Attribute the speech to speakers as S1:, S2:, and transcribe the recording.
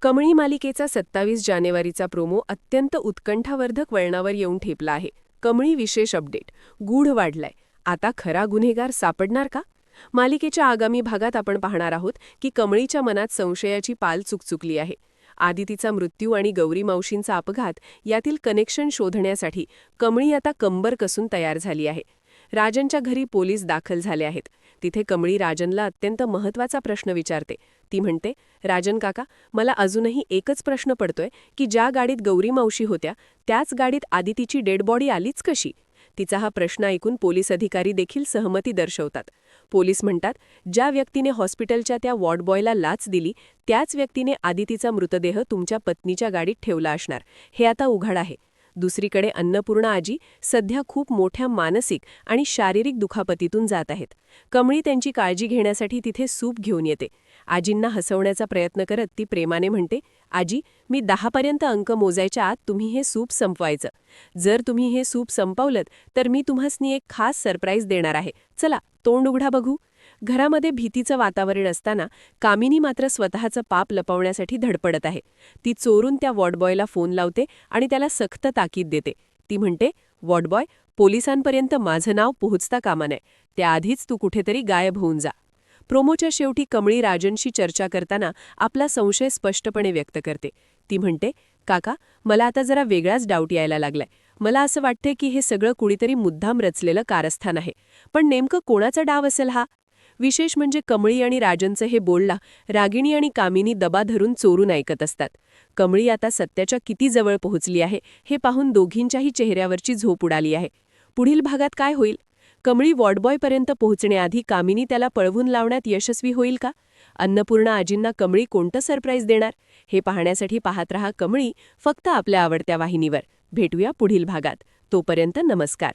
S1: कमळी मालिकेचा 27 जानेवारीचा प्रोमो अत्यंत उत्कंठावर्धक वळणावर येऊन ठेपला आहे. कमळी विशेष अपडेट. गूढ वाढलाय. आता खरा गुन्हेगार सापडणार का? मालिकेच्या आगामी भागात आपण पाहणार आहोत की कमळीच्या मनात संशयाची पाल चुकचुकली आहे. आदितीचा मृत्यू आणि गौरी मावशींचा अपघात यातील कनेक्शन शोधण्यासाठी कमळी आता कंबर कसून तयार झाली आहे. राजनच्या घरी पोलीस दाखल झाले आहेत. तिथे कमळी राजनला अत्यंत महत्त्वाचा प्रश्न विचारते. ती म्हणते, राजन काका, मला अजूनही एकच प्रश्न पडतोय की ज्या गाडीत गौरी मावशी होत्या त्याच गाडीत आदितीची डेड बॉडी आलीच कशी? तिचा हा प्रश्न ऐकून पोलीस अधिकारी देखील सहमती दर्शवतात. पोलीस म्हणतात, ज्या व्यक्तीने हॉस्पिटलच्या त्या वॉर्डबॉयला लाच दिली त्याच व्यक्तीने आदितीचा मृतदेह तुमच्या पत्नीच्या गाडीत ठेवला असणार, हे आता उघड आहे. दुसरीकडे अन्नपूर्णा आजी सध्या खूप मोठ्या मानसिक आणि शारीरिक दुखापतीतून जात आहेत. कमळी त्यांची काळजी घेण्यासाठी तिथे सूप घेऊन येते. आजींना हसवण्याचा प्रयत्न करत ती प्रेमाने म्हणते, आजी, मी 10पर्यंत अंक मोजायच्या आत तुम्ही हे सूप संपवायचं. जर तुम्ही हे सूप संपवलंत तर मी तुम्हासनी एक खास सरप्राईज देणार आहे. चला, तोंड उघडा बघू. घरामध्ये भीतीचं वातावरण असताना कामिनी मात्र स्वतःचं पाप लपवण्यासाठी धडपडत आहे. ती चोरून त्या वॉर्डबॉयला फोन लावते आणि त्याला सक्त ताकीद देते. ती म्हणते, वॉर्डबॉय, पोलिसांपर्यंत माझं नाव पोहोचता कामा नये. त्याआधीच तू कुठेतरी गायब होऊन जा. प्रोमोच्या शेवटी कमळी राजनशी चर्चा करताना आपला संशय स्पष्टपणे व्यक्त करते. ती म्हणते, काका, मला आता जरा वेगळाच डाऊट यायला लागलाय. मला असं वाटतंय की हे सगळं कुणीतरी मुद्दाम रचलेलं कारस्थान आहे. पण नेमकं कोणाचा डाव असेल हा? विशेष म्हणजे कमळी आणि राजनचं हे बोलणं रागिणी आणि कामिनी दबा धरून चोरून ऐकत असतात. कमळी आता सत्याच्या किती जवळ पोहोचली आहे हे पाहून दोघींच्याही चेहऱ्यावरची झोप उडाली आहे. पुढील भागात काय होईल? कमळी वॉर्डबॉयपर्यंत पोहोचण्याआधी कामिनी त्याला पळवून लावण्यात यशस्वी होईल का? अन्नपूर्णा आजींना कमळी कोणतं सरप्राईज देणार? हे पाहण्यासाठी पाहत रहा कमळी, फक्त आपल्या आवडत्या वाहिनीवर. भेटूया पुढील भागात. तोपर्यंत नमस्कार.